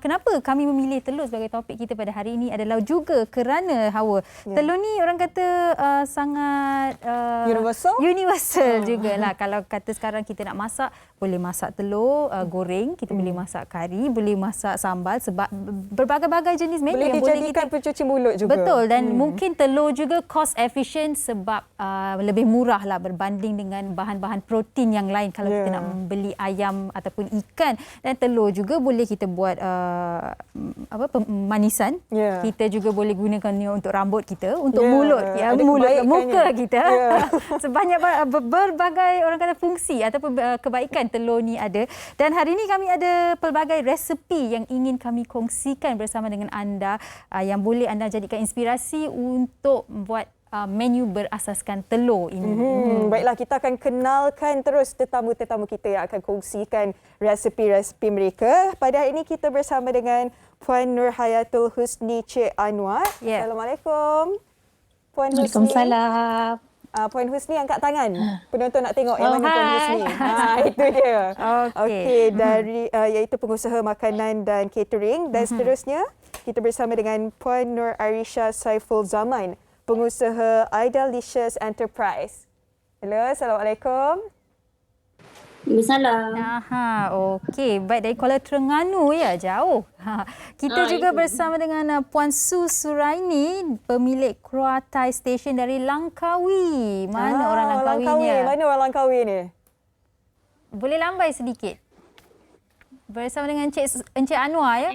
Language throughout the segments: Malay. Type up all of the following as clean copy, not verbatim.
kenapa kami memilih telur sebagai topik kita pada hari ini adalah juga kerana Hawa, telur ni orang kata sangat universal jugalah. Kalau kata sekarang kita nak masak, boleh masak telur goreng, kita boleh masak kari, boleh masak sambal, sebab berbagai-bagai jenis menu boleh yang dijadikan pencuci mulut juga. Betul, dan mungkin telur juga cost efficient sebab lebih murah lah berbanding dengan bahan-bahan protein yang lain kalau kita nak membeli ayam ataupun ikan. Dan telur juga boleh kita buat pemanisan. Kita juga boleh gunakannya untuk rambut kita, untuk mulut muka kita. Sebanyak berbagai orang kata fungsi ataupun kebaikan telur ni ada. Dan hari ini kami ada pelbagai resepi yang ingin kami kongsikan bersama dengan anda yang boleh anda jadikan inspirasi untuk buat menu berasaskan telur ini. Baiklah, kita akan kenalkan terus tetamu-tetamu kita yang akan kongsikan resepi-resepi mereka. Pada hari ini kita bersama dengan Puan Nurhayatul Husni Cik Anwar. Assalamualaikum. Puan Husni. Waalaikumsalam. Puan Husni angkat tangan. Penonton nak tengok yang mana Puan Husni. Itu dia. Okey, dari iaitu pengusaha makanan dan catering. Dan seterusnya kita bersama dengan Puan Nur Arisha Saiful Zaman, pengusaha Idalicious Enterprise. Hello, Assalamualaikum. Waalaikumsalam. Okey. Baik, dari Kuala Terengganu ya, jauh. Kita juga bersama dengan Puan Su Suraini, pemilik Kuatai Station dari Langkawi. Mana orang Langkawinya? Mana orang Langkawi ni? Boleh lambai sedikit. Bersama dengan Encik Anwar ya.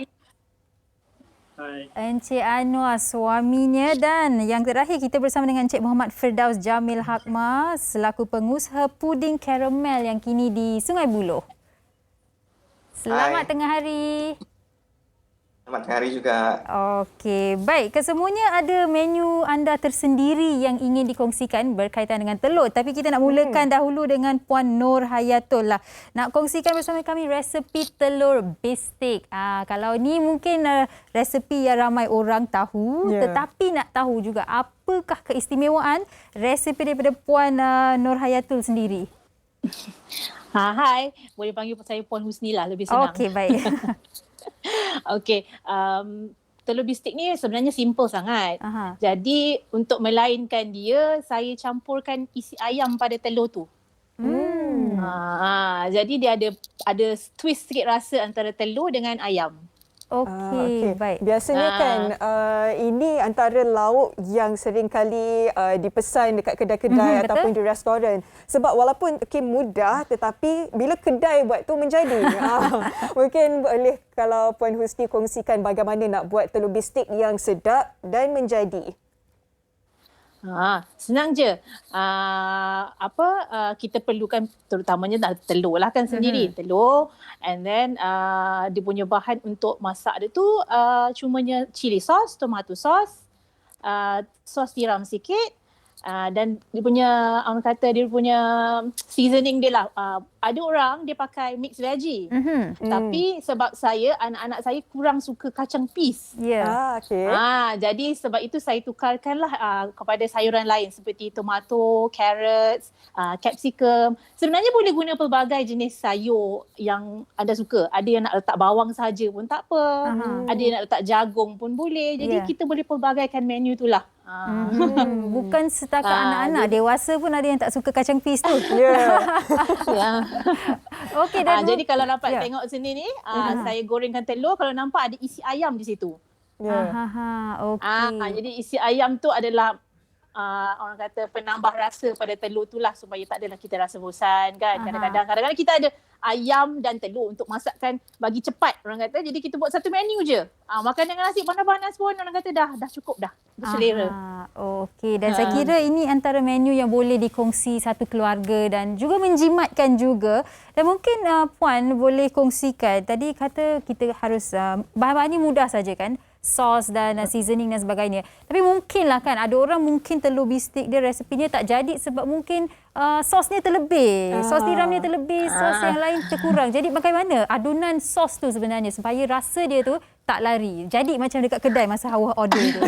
Encik Anwar suaminya, dan yang terakhir kita bersama dengan Encik Muhammad Firdaus Jamil Hakma selaku pengusaha puding karamel yang kini di Sungai Buloh. Selamat tengah hari. Selamat tengah hari juga. Okey, baik. Kesemuanya ada menu anda tersendiri yang ingin dikongsikan berkaitan dengan telur. Tapi kita nak mulakan dahulu dengan Puan Nur Hayatul lah. Nak kongsikan bersama kami resepi telur bistik. Kalau ni mungkin resepi yang ramai orang tahu, tetapi nak tahu juga apakah keistimewaan resepi daripada Puan Nur Hayatul sendiri. Hai, boleh panggil saya Puan Husni lah, lebih senang. Okey, baik. Okey, telur bistik ni sebenarnya simple sangat. Jadi untuk melainkan dia, saya campurkan isi ayam pada telur tu. Jadi dia ada twist sikit rasa antara telur dengan ayam. Okey, baik. Biasanya kan ini antara lauk yang sering kali dipesan dekat kedai-kedai ataupun di restoran. Sebab walaupun mudah, tetapi bila kedai buat tu menjadi. Mungkin boleh kalau Puan Husni kongsikan bagaimana nak buat telur bistik yang sedap dan menjadi. Senang je. Kita perlukan terutamanya telur lah kan sendiri. Telur, and then dia punya bahan untuk masak dia tu cumanya chili sauce, tomato sauce, sos tiram sikit, dan dia punya orang kata dia punya seasoning dia lah. Ada orang dia pakai mix veggie. Tapi sebab saya, anak-anak saya kurang suka kacang peas. Jadi sebab itu saya tukarkanlah kepada sayuran lain seperti tomato, carrots, capsicum. Sebenarnya boleh guna pelbagai jenis sayur yang anda suka. Ada yang nak letak bawang saja pun tak apa. Ada yang nak letak jagung pun boleh. Jadi kita boleh pelbagaikan menu tu lah. Bukan setakat anak-anak, dewasa pun ada yang tak suka kacang peas tu. Okey, dan jadi kalau dapat tengok sini ni, saya gorengkan telur, kalau nampak ada isi ayam di situ. Okey. Jadi isi ayam tu adalah orang kata penambah rasa pada telur tu lah, supaya tak adalah kita rasa bosan kan. Kadang-kadang kita ada ayam dan telur untuk masakkan bagi cepat orang kata. Jadi kita buat satu menu je. Makan dengan nasi panas-panas pun orang kata dah cukup dah. Berselera. Okey, dan saya kira ini antara menu yang boleh dikongsi satu keluarga dan juga menjimatkan juga. Dan mungkin Puan boleh kongsikan, tadi kata kita harus bahan-bahan ni mudah saja kan, sos dan seasoning dan sebagainya. Tapi mungkinlah kan ada orang mungkin telur bistik dia resepinya tak jadi sebab mungkin sosnya terlebih, sos tiramnya terlebih, sos yang lain terkurang. Jadi bagaimana adunan sos tu sebenarnya supaya rasa dia tu tak lari. Jadi macam dekat kedai masa Hawa order tu.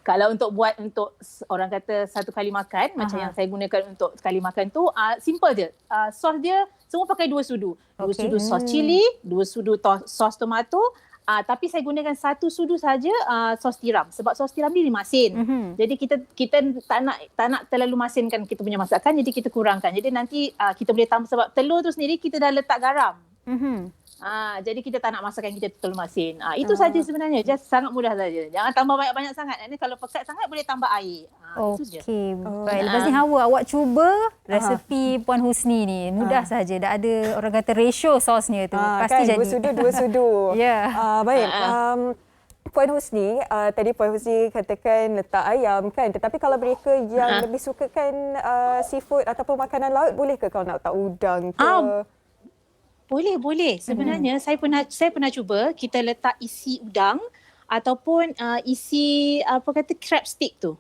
Kalau untuk buat untuk orang kata satu kali makan, macam yang saya gunakan untuk sekali makan tu, simple je. Sos dia semua pakai 2 sudu. 2 Okey. sudu sos cili, 2 sudu sos tomato. Tapi saya gunakan 1 sudu saja sos tiram. Sebab sos tiram ni dimasin. Jadi kita tak nak terlalu masinkan kita punya masakan, jadi kita kurangkan. Jadi nanti kita boleh tambah, sebab telur tu sendiri kita dah letak garam. Jadi kita tak nak masakkan kita telur masin. Itu saja sebenarnya. Just sangat mudah saja. Jangan tambah banyak-banyak sangat. Ini kalau pekat sangat boleh tambah air. Itu je. Okey. Baik, lepas ni Hawa, awak cuba resepi Puan Husni ni. Mudah saja. Dah ada orang kata ratio sosnya tu. Pasti kan, jadi. 2 sudu. Ya. Baik. Puan Husni, tadi Puan Husni katakan letak ayam kan. Tetapi kalau mereka yang lebih sukakan seafood ataupun makanan laut, boleh ke kalau nak letak udang ke? Boleh. Sebenarnya saya pernah cuba kita letak isi udang ataupun isi crab stick tu.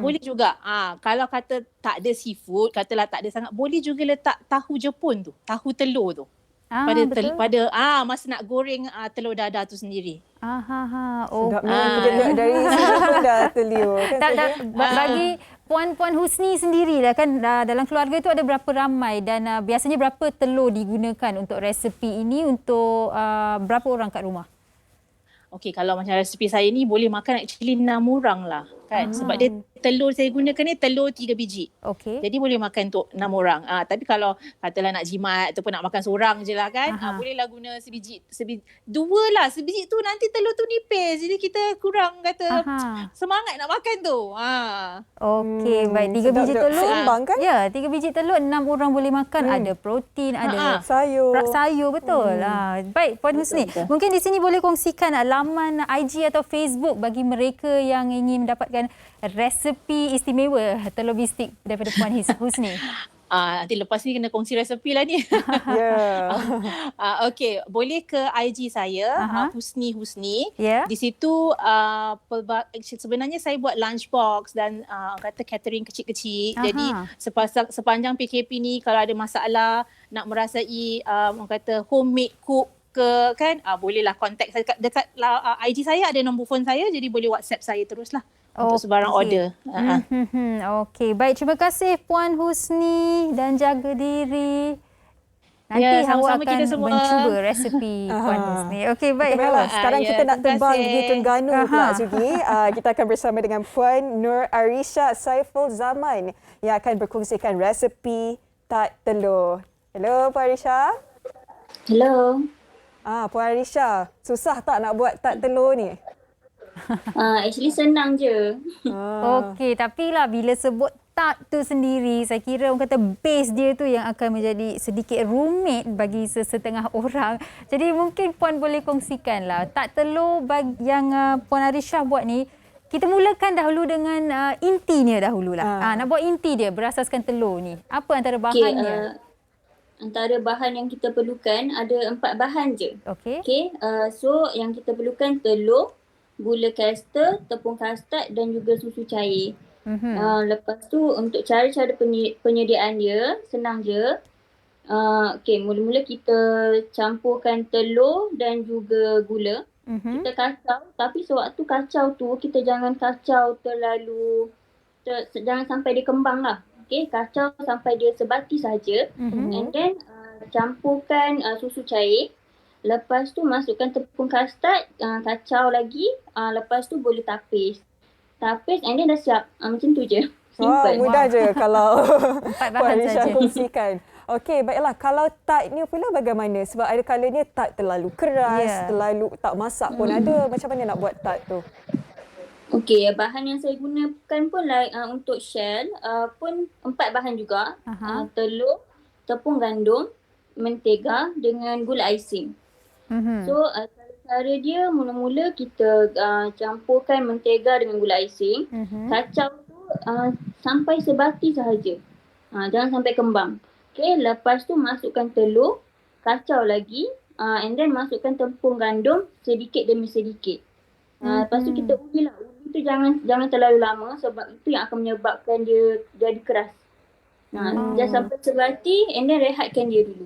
Boleh juga. Kalau kata tak ada seafood, katalah tak ada sangat, boleh juga letak tahu Jepun tu, tahu telur tu. Pada masa nak goreng telur dadar tu sendiri. Sedap ni kita lihat dari sini pun dah terliur kan. Bagi Puan Husni sendirilah kan, dalam keluarga tu ada berapa ramai dan biasanya berapa telur digunakan untuk resepi ini untuk berapa orang kat rumah? Okey, kalau macam resepi saya ni boleh makan actually 6 orang lah kan. Sebab dia telur saya gunakan ni telur 3 biji. Okey. Jadi boleh makan untuk 6 orang. Tapi kalau katalah nak jimat ataupun nak makan seorang je lah kan, bolehlah guna sebiji. 2 lah. Sebiji tu nanti telur tu nipis. Jadi kita kurang kata semangat nak makan tu. Okey, baik. 3 biji telur. Seimbang kan? Ya, 3 biji telur 6 orang boleh makan. Ada protein, ada sayur, betul. Baik, Puan Husni. Betul. Mungkin di sini boleh kongsikan laman IG atau Facebook bagi mereka yang ingin mendapatkan resepi istimewa telur bistik daripada Puan Husni. Nanti lepas ni kena kongsi resepi lah ni. Okey, boleh ke IG saya, Husni. Yeah. Di situ sebenarnya saya buat lunchbox dan kata catering kecil-kecil. Jadi sepanjang PKP ni kalau ada masalah nak merasai orang kata homemade cook ke kan, bolehlah contact saya dekat IG saya, ada nombor phone saya, jadi boleh WhatsApp saya teruslah untuk sebarang order. Okey, baik, terima kasih Puan Husni dan jaga diri. Nanti sama-sama awak akan kita semua mencuba resepi Puan Husni. Okey, baik. Baiklah, sekarang kita nak terbang kasih. di Terengganu pula Sugi. Kita akan bersama dengan Puan Nur Arisha Saiful Zaman yang akan berkongsikan resepi tat telur. Hello Puan Arisha. Hello. Puan Arisha, susah tak nak buat tat telur ni? Actually senang je. Okey, tapi lah bila sebut tat tu sendiri, saya kira orang kata base dia tu yang akan menjadi sedikit rumit bagi sesetengah orang. Jadi mungkin Puan boleh kongsikan lah tat telur yang Puan Arisha buat ni. Kita mulakan dahulu dengan intinya dahululah. Nak buat inti dia berasaskan telur ni. Apa antara bahannya? Antara bahan yang kita perlukan ada 4 bahan je. Okey. So yang kita perlukan telur, gula kastar, tepung kastad dan juga susu cair. Lepas tu untuk cara-cara penyediaan dia senang je. Mula-mula kita campurkan telur dan juga gula. Kita kacau, tapi sewaktu kacau tu kita jangan kacau terlalu jangan sampai dia kembang lah. Kacau sampai dia sebati saja. And then campurkan susu cair. Lepas tu masukkan tepung kastad, kacau lagi. Lepas tu boleh tapis. And then dah siap. Macam tu je. Simple. Mudah je kalau 4 Puan bahan Arisha saja. kongsikan. Okey, baiklah. Kalau tat ni pula bagaimana? Sebab ada kalanya tat terlalu keras, terlalu tak masak pun ada. Macam mana nak buat tat tu? Okey, bahan yang saya gunakan pun untuk shell pun 4 bahan juga. Telur, tepung gandum, mentega dengan gula icing. So, cara dia mula-mula kita campurkan mentega dengan gula icing. Kacau tu sampai sebati sahaja. Jangan sampai kembang. Okey, lepas tu masukkan telur, kacau lagi. And then masukkan tepung gandum sedikit demi sedikit. Lepas tu kita uji lah. Uji tu jangan terlalu lama sebab itu yang akan menyebabkan dia jadi keras. Just sampai sebati and then rehatkan dia dulu.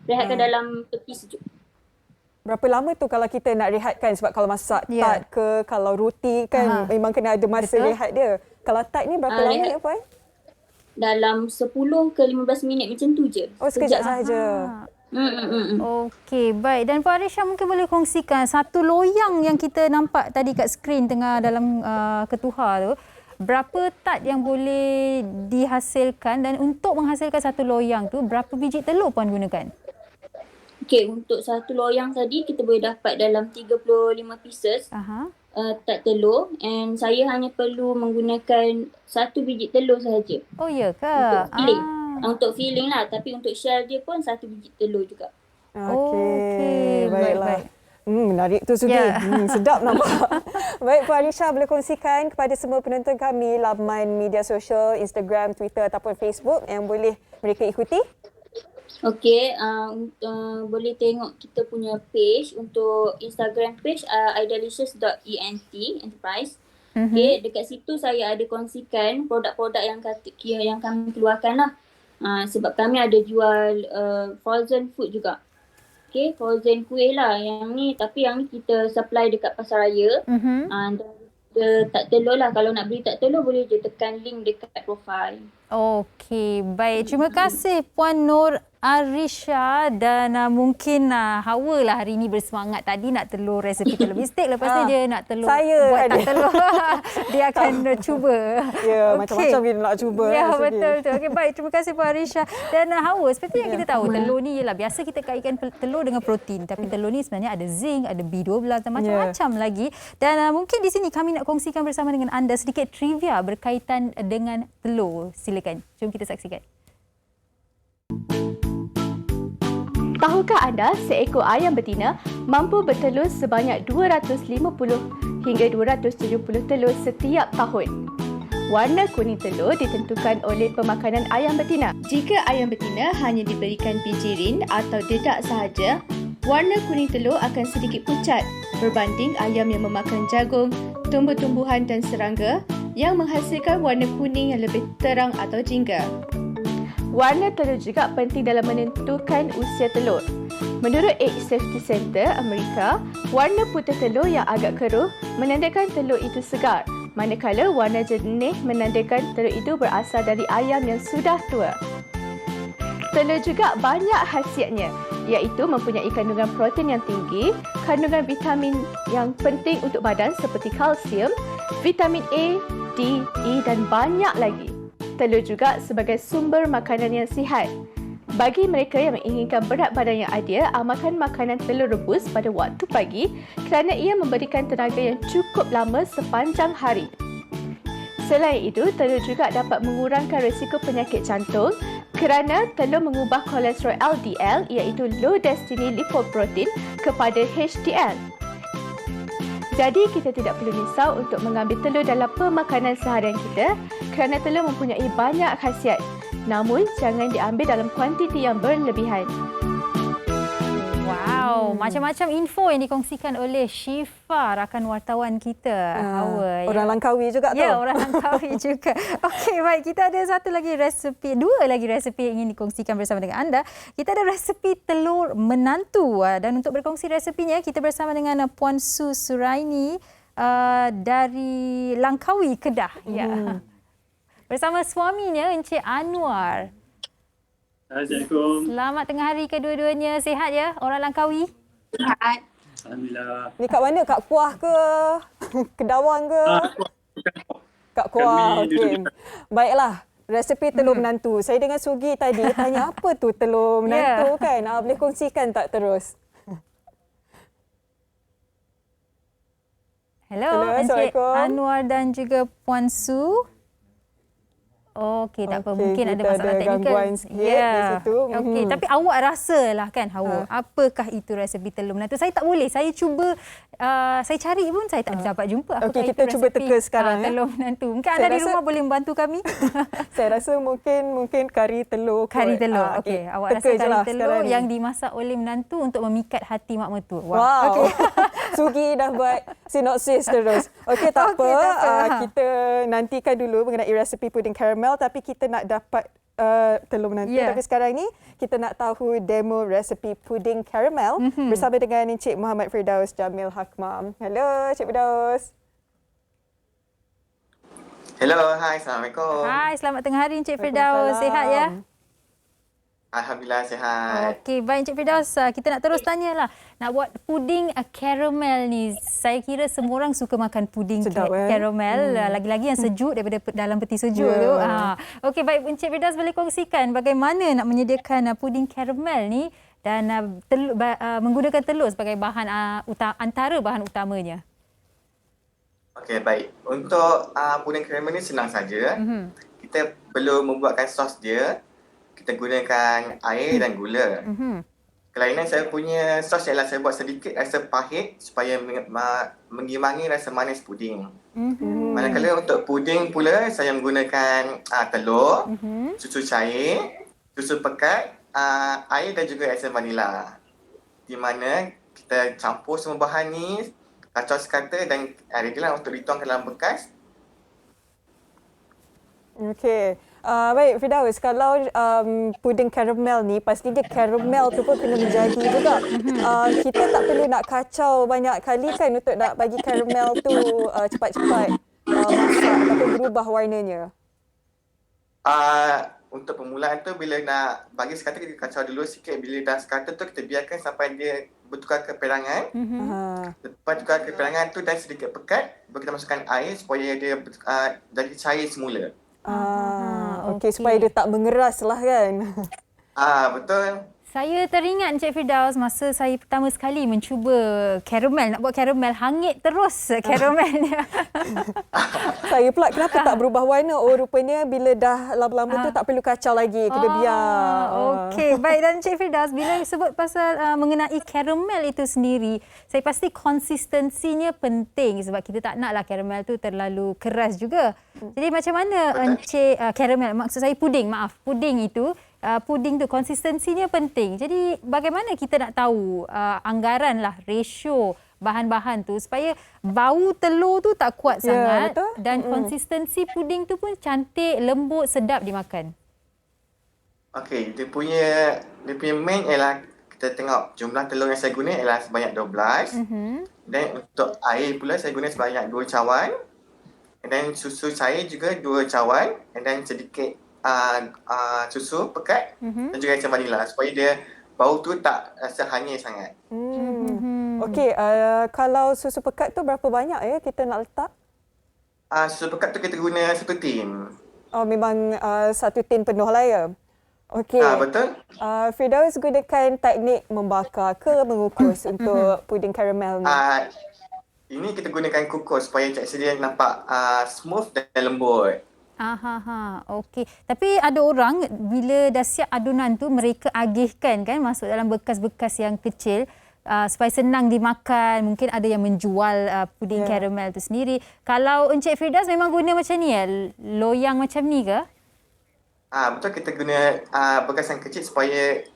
Rehatkan dalam peti sejuk. Berapa lama tu kalau kita nak rehatkan? Sebab kalau masak tat ke, kalau roti kan memang kena ada masa rehat dia. Kalau tat ni berapa lama ya Puan? dalam 10 ke 15 minit macam tu je. Oh, sekejap saja. Okey, baik. Dan Puan Arisha mungkin boleh kongsikan satu loyang yang kita nampak tadi kat skrin tengah dalam ketuha tu. Berapa tat yang boleh dihasilkan dan untuk menghasilkan satu loyang tu berapa biji telur Puan gunakan? Okey, untuk satu loyang tadi kita boleh dapat dalam 35 pieces tat telur, and saya hanya perlu menggunakan 1 biji telur sahaja. Oh ya ke? Untuk filling. Untuk filling lah, tapi untuk shell dia pun 1 biji telur juga. Okey, baiklah. Baik. Menarik tu Sugi. Ya. Sedap nampak. Baik, Puan Arisha boleh kongsikan kepada semua penonton kami laman media sosial, Instagram, Twitter ataupun Facebook yang boleh mereka ikuti? Okey, boleh tengok kita punya page. Untuk Instagram page idalicious.ent enterprise. Okey, dekat situ saya ada kongsikan produk-produk yang kami keluarkan lah. Sebab kami ada jual frozen food juga. Okey, frozen kuih lah yang ni, tapi yang ni kita supply dekat pasaraya. Dan tak telur lah. Kalau nak beli tak telur boleh je tekan link dekat profile. Okey, baik. Terima kasih Puan Nur Arisha dan mungkin Hawa lah hari ini bersemangat tadi nak telur resepi telur bistik. Lepas ni dia nak telur buat tak telur. Dia akan cuba. Ya, macam-macam dia nak cuba. Ya, betul. Okey, baik. Terima kasih Puan Arisha. Dan Hawa, seperti yang kita tahu, telur ni ialah biasa kita kaitkan telur dengan protein. Tapi telur ni sebenarnya ada zinc, ada B12 dan macam-macam lagi. Dan mungkin di sini kami nak kongsikan bersama dengan anda sedikit trivia berkaitan dengan telur. Silakan. Jom kita saksikan. Tahukah anda seekor ayam betina mampu bertelur sebanyak 250 hingga 270 telur setiap tahun? Warna kuning telur ditentukan oleh pemakanan ayam betina. Jika ayam betina hanya diberikan bijirin atau dedak sahaja, warna kuning telur akan sedikit pucat berbanding ayam yang memakan jagung, tumbuh-tumbuhan dan serangga yang menghasilkan warna kuning yang lebih terang atau jingga. Warna telur juga penting dalam menentukan usia telur. Menurut Age Safety Center Amerika, warna putih telur yang agak keruh menandakan telur itu segar, manakala warna jernih menandakan telur itu berasal dari ayam yang sudah tua. Telur juga banyak khasiatnya, iaitu mempunyai kandungan protein yang tinggi, kandungan vitamin yang penting untuk badan seperti kalsium, vitamin A, D, E dan banyak lagi. Telur juga sebagai sumber makanan yang sihat. Bagi mereka yang menginginkan berat badan yang ideal, amalkan makanan telur rebus pada waktu pagi kerana ia memberikan tenaga yang cukup lama sepanjang hari. Selain itu, telur juga dapat mengurangkan risiko penyakit jantung kerana telur mengubah kolesterol LDL iaitu low density lipoprotein kepada HDL. Jadi kita tidak perlu risau untuk mengambil telur dalam pemakanan seharian kita kerana telur mempunyai banyak khasiat. Namun jangan diambil dalam kuantiti yang berlebihan. Wow, macam-macam info yang dikongsikan oleh Syifa, rakan wartawan kita. Orang Langkawi juga tu. Ya, orang Langkawi juga. Okey, baik. Kita ada dua lagi resepi yang ingin dikongsikan bersama dengan anda. Kita ada resepi telur menantu. Dan untuk berkongsi resepinya, kita bersama dengan Puan Su Suraini dari Langkawi, Kedah. Ya. Bersama suaminya, Encik Anwar. Assalamualaikum. Selamat tengah hari kedua-duanya. Sihat ya orang Langkawi? Sihat. Alhamdulillah. Ni kat mana? Kat Kuah ke? Kedawang ke? Kat Kuah. Okey. Baiklah. Resepi telur menantu. Saya dengan Sugi tadi tanya apa tu telur menantu kan? Boleh kongsikan tak terus? Hello, Encik Anwar dan juga Puan Su. Okey, tak apa. Mungkin ada masalah teknikal. Gangguan sikit di situ. Okey, tapi awak rasalah kan, Hawa, apakah itu resepi telur menantu? Saya tak boleh. Saya cuba, saya cari pun saya tak dapat jumpa. Okey, kita cuba teka sekarang. Telur menantu. Mungkin anda di rumah boleh membantu kami. Saya rasa mungkin kari telur. Kari telur. Okey, awak rasa kari telur yang dimasak oleh menantu untuk memikat hati mak mertua. Wow. Okay. Sugi dah buat sinopsis terus. Okey, tak apa. Kita nantikan dulu mengenai resepi puding karamel, tapi kita nak dapat telur menantu. Tapi sekarang ni kita nak tahu demo resepi puding karamel bersama dengan Encik Muhammad Firdaus Jamil Hakmam. Hello, Encik Firdaus. Hello, hai, Assalamualaikum. Hai, selamat tengah hari Encik Firdaus. Sihat ya? Alhamdulillah sihat. Okey, baik Encik Firdaus. Kita nak terus tanyalah. Nak buat puding karamel ni. Saya kira semua orang suka makan puding Sedap, karamel. Lagi-lagi yang sejuk daripada dalam peti sejuk tu. Okey, baik Encik Firdaus boleh kongsikan bagaimana nak menyediakan puding karamel ni dan menggunakan telur sebagai bahan antara bahan utamanya. Okey, baik. Untuk puding karamel ni senang saja. Kita perlu membuatkan sos dia. Kita gunakan air dan gula. Kelainan saya punya sos ialah saya buat sedikit rasa pahit supaya mengimbangi rasa manis puding. Manakala untuk puding pula saya menggunakan telur, susu cair, susu pekat, air dan juga esen vanila. Di mana kita campur semua bahan ni, kacau sekata dan readylah untuk dituang ke dalam bekas. Okey. Baik Firdaus, kalau puding karamel ni pasti dia karamel tu pun kena menjadi juga. Kita tak perlu nak kacau banyak kali kan untuk nak bagi karamel tu cepat-cepat masak ataupun berubah warnanya. Untuk permulaan tu bila nak bagi sekata kita kacau dulu sikit. Bila dah sekata tu kita biarkan sampai dia bertukar ke perangan. Lepas tukar ke perangan tu dan sedikit pekat, baru kita masukkan air supaya dia jadi cair semula. Okey, supaya dia tak mengeras lah kan. Betul. Saya teringat Encik Firdaus masa saya pertama sekali mencuba karamel, nak buat karamel, hangit terus karamelnya. Saya pula kenapa tak berubah warna? Oh rupanya bila dah lama-lama tu tak perlu kacau lagi, kena biar. Okey, baik. Dan Encik Firdaus, bila sebut pasal mengenai karamel itu sendiri, saya pasti konsistensinya penting sebab kita tak naklah karamel tu terlalu keras juga. Jadi macam mana Encik karamel, maksud saya puding itu, puding tu konsistensinya penting. Jadi bagaimana kita nak tahu anggaran lah, ratio bahan-bahan tu supaya bau telur tu tak kuat sangat betul? Dan konsistensi puding tu pun cantik, lembut, sedap dimakan. Okey, dia punya main ialah kita tengok jumlah telur yang saya guna ialah sebanyak 12. Dan untuk air pula saya guna sebanyak 2 cawan. Dan susu cair juga 2 cawan. Dan sedikit susu pekat dan juga esen vanila supaya dia bau tu tak rasa hanyir sangat. Okey, kalau susu pekat tu berapa banyak ya kita nak letak? Susu pekat tu kita guna 1 tin. Oh, memang 1 tin penuh lah ya? Okey. Betul. Firdaus gunakan teknik membakar ke mengukus untuk puding karamel ni? Ini kita gunakan kukus supaya tekstur dia nampak smooth dan lembut. Okey. Tapi ada orang bila dah siap adunan tu mereka agihkan kan masuk dalam bekas-bekas yang kecil supaya senang dimakan. Mungkin ada yang menjual puding karamel tu sendiri. Kalau Encik Firdaus memang guna macam ni ya? Loyang macam ni ke? Betul, kita guna bekas yang kecil supaya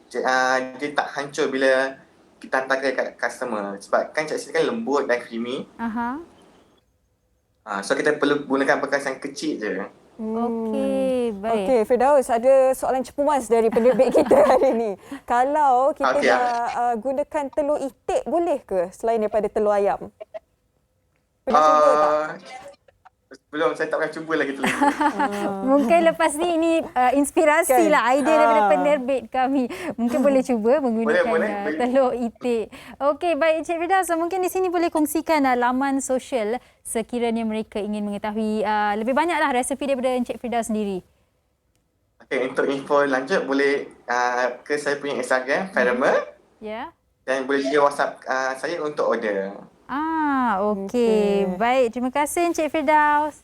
dia tak hancur bila kita hantar ke customer. Sebab kan tekstur kan lembut dan creamy. So kita perlu gunakan bekas yang kecil je. Okey, baik. Okey, Firdaus, ada soalan cepumas dari penerbit kita hari ni. Kalau kita nak gunakan telur itik, boleh ke selain daripada telur ayam? Pernah cuba tak? Belum, saya tak pernah cuba lagi telur. Mungkin lepas ni ini inspirasi lah, idea daripada penerbit kami. Mungkin boleh cuba menggunakan telur itik. Okey, baik Encik Firdaus, mungkin di sini boleh kongsikan laman sosial sekiranya mereka ingin mengetahui lebih banyaklah resepi daripada Encik Firdaus sendiri. Okey, untuk info lanjut boleh ke saya punya Instagram, Farmer. Dan boleh juga WhatsApp saya untuk order. Okey. Baik, terima kasih Encik Firdaus.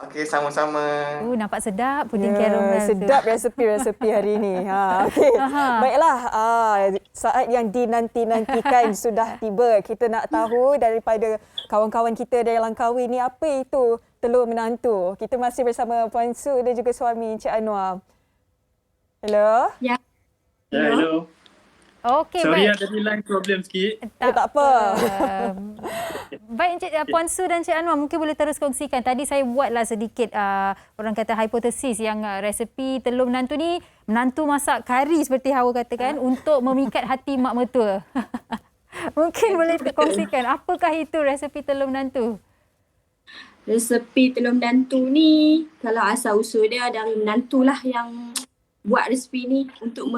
Okey, sama-sama. Nampak sedap puding karamel tu. Sedap resepi-resepi hari ni. Okey. Baiklah, saat yang dinanti-nantikan sudah tiba. Kita nak tahu daripada kawan-kawan kita dari Langkawi ni apa itu telur menantu. Kita masih bersama Puan Su dan juga suami Encik Anwar. Hello? Ya, hello. Okey, sorry baik. tadi line problem sikit. Tak apa. Baik Encik Puan Su dan Encik Anwar, mungkin boleh terus kongsikan. Tadi saya buatlah sedikit orang kata hipotesis yang resepi telur menantu ni menantu masak kari seperti Hawa katakan untuk memikat hati mak mertua. Mungkin boleh kongsikan apakah itu resepi telur menantu? resepi telur menantu ni, kalau asal usul dia dari menantulah yang buat resepi ni untuk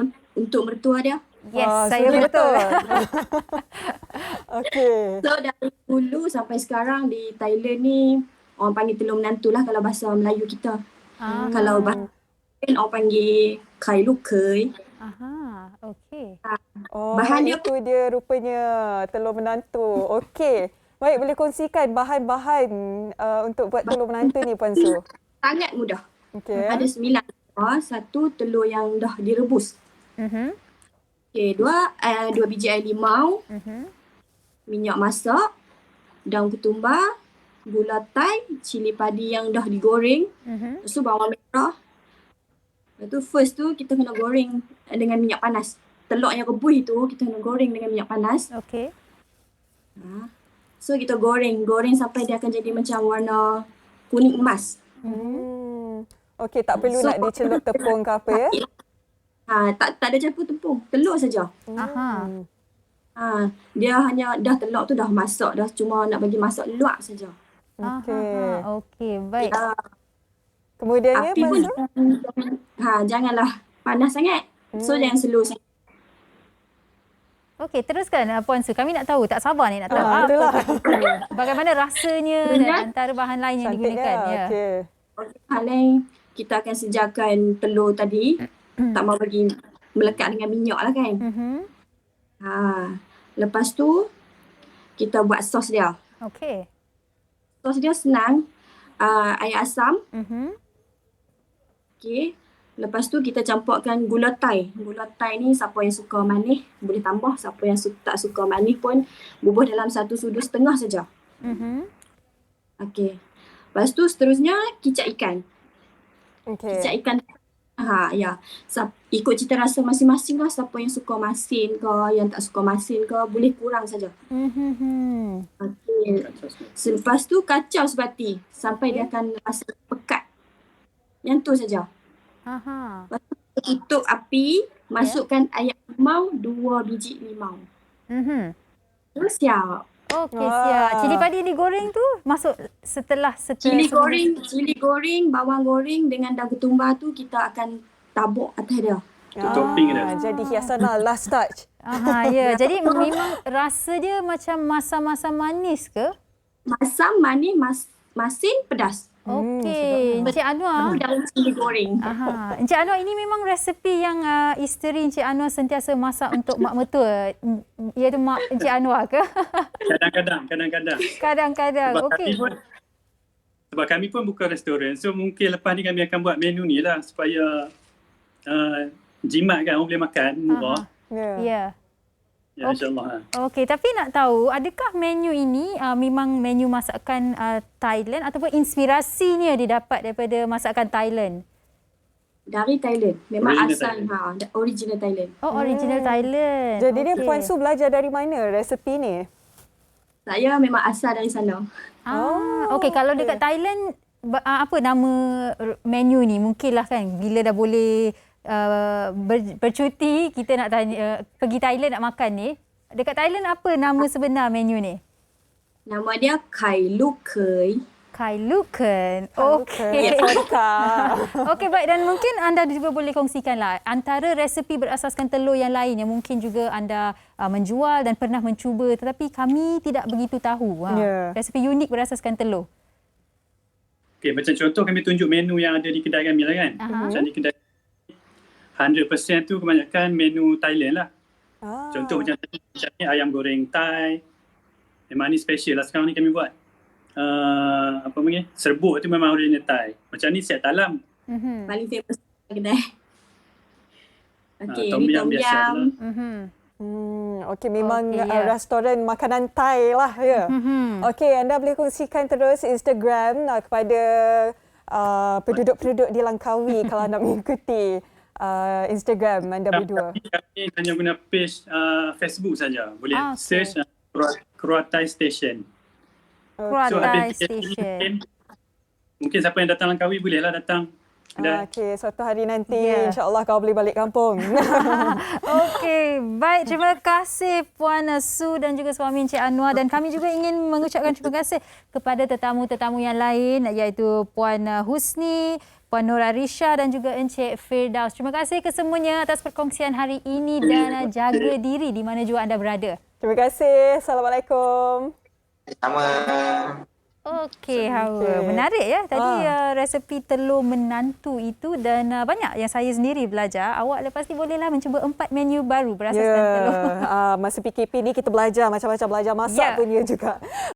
mertua dia. Yes, Wah, saya sudah betul. Okey. So dari dulu sampai sekarang di Thailand ni orang panggil telur menantu lah kalau bahasa Melayu kita. Kalau bahasa Thailand orang panggil kai lu kei. Aha, okey. Oh, Bahan dia itu dia rupanya telur menantu. Okey. Baik, boleh kongsikan bahan-bahan untuk buat telur menantu ni, Puan Su? Sangat mudah. Okey. Ada 9 telur, satu telur yang dah direbus. Okey, dua biji air limau, minyak masak, daun ketumbar, gula Thai, cili padi yang dah digoreng, lepas tu bawang merah. Lepas tu first tu kita kena goreng dengan minyak panas. Telur yang rebus tu kita kena goreng dengan minyak panas. Okey. So kita goreng sampai dia akan jadi macam warna kuning emas. Okey, tak perlu nak dicelup tepung ke apa ya? Tak ada campur tepung, telur saja. Aha. Dia hanya dah telur tu dah masak, dah cuma nak bagi masak luak saja. Okey. Okey, baik. Kemudiannya, Api Puan pun Su? janganlah panas sangat. So jangan slow sangat. Okey, teruskan Puan Su. Kami nak tahu, tak sabar ni nak tahu. Itulah. Bagaimana rasanya dan antara bahan lain yang digunakan. Ya. Okey. Hal lain, kita akan sejarkan telur tadi. Tak mau bagi melekat dengan minyak lah kan. Lepas tu, kita buat sos dia. Okey. Sos dia senang. Air asam. Okey. Lepas tu kita campurkan gula Thai. Gula Thai ni siapa yang suka manis boleh tambah. Siapa yang tak suka manis pun bubuh dalam 1 sudu setengah saja. Okey. Lepas tu seterusnya kicap ikan. Okey. Kicap ikan. Ikut cita rasa masing-masing lah. Siapa yang suka masin ke, yang tak suka masin ke, boleh kurang saja. Okey. Lepas tu kacau sebati sampai dia akan rasa pekat. Yang tu saja. Lepas tu tutup api, masukkan air limau, 2 biji limau. Terus siap. Okey, siap. Cili padi digoreng tu masuk setelah Cili goreng, bawang goreng dengan daun ketumbar tu kita akan tabuk atas dia. Topping dia. Jadi hiasan lah, last touch. Ya. Jadi memang rasa dia macam masam-masam manis ke? Masam, manis, masin, pedas. Okey. Encik Anwar. Dalam cili goreng. Encik Anwar, ini memang resepi yang isteri Encik Anwar sentiasa masak untuk mak mertua. Iaitu mak Encik Anwar ke? Kadang-kadang. Kadang-kadang. Okey. Sebab kami pun buka restoran. So mungkin lepas ni kami akan buat menu ni lah supaya jimat kan orang boleh makan murah. Ya. Ya, insyaAllah. Okey, tapi nak tahu, adakah menu ini memang menu masakan Thailand ataupun inspirasinya didapat daripada masakan Thailand? Dari Thailand. Memang Original asal original Thailand. Oh, original Thailand. Jadi dia Puan Su belajar dari mana resepi ni? Saya memang asal dari sana. Okey, kalau dekat Thailand, apa nama menu ni? Mungkinlah kan, bila dah boleh bercuti, kita nak tanya, pergi Thailand nak makan ni. Dekat Thailand apa nama sebenar menu ni? Nama dia Kai Lu Kei. Kai Luken. Okey. Okey, baik. Dan mungkin anda juga boleh kongsikanlah antara resepi berasaskan telur yang lain yang mungkin juga anda menjual dan pernah mencuba tetapi kami tidak begitu tahu. Resepi unik berasaskan telur. Okey, macam contoh kami tunjuk menu yang ada di kedai kami lah kan. Macam di kedai 100% tu kebanyakan menu Thailand lah. Contoh macam ni ayam goreng Thai. Memang ni special lah sekarang ni kami buat. Apa panggil? Serbuk tu memang original Thai. Macam ni siap talam. Paling famous kedai. Okey, tom ni yum tom biasa yum. Okey, memang restoran makanan Thai lah ya. Okey, anda boleh kongsikan terus Instagram kepada penduduk-penduduk di Langkawi kalau nak mengikuti Instagram anda berdua. Kami hanya guna page Facebook saja. Boleh search Keruat Thai Station. Keruat So Thai habis Station. mungkin siapa yang datang Langkawi bolehlah datang Okey, suatu hari nanti insya-Allah kau boleh balik kampung. Okey, baik, terima kasih Puan Su dan juga suami Encik Anwar, dan kami juga ingin mengucapkan terima kasih kepada tetamu-tetamu yang lain iaitu Puan Husni, Puan Nur Arisha dan juga Encik Firdaus. Terima kasih kesemuanya atas perkongsian hari ini dan jaga diri di mana juga anda berada. Terima kasih. Assalamualaikum. Sama. Okey, Hawa. Menarik ya tadi resepi telur menantu itu, dan banyak yang saya sendiri belajar. Awak lepas ni bolehlah mencuba 4 menu baru berasaskan telur. Masa PKP ni kita belajar macam-macam, belajar masak pun ya juga.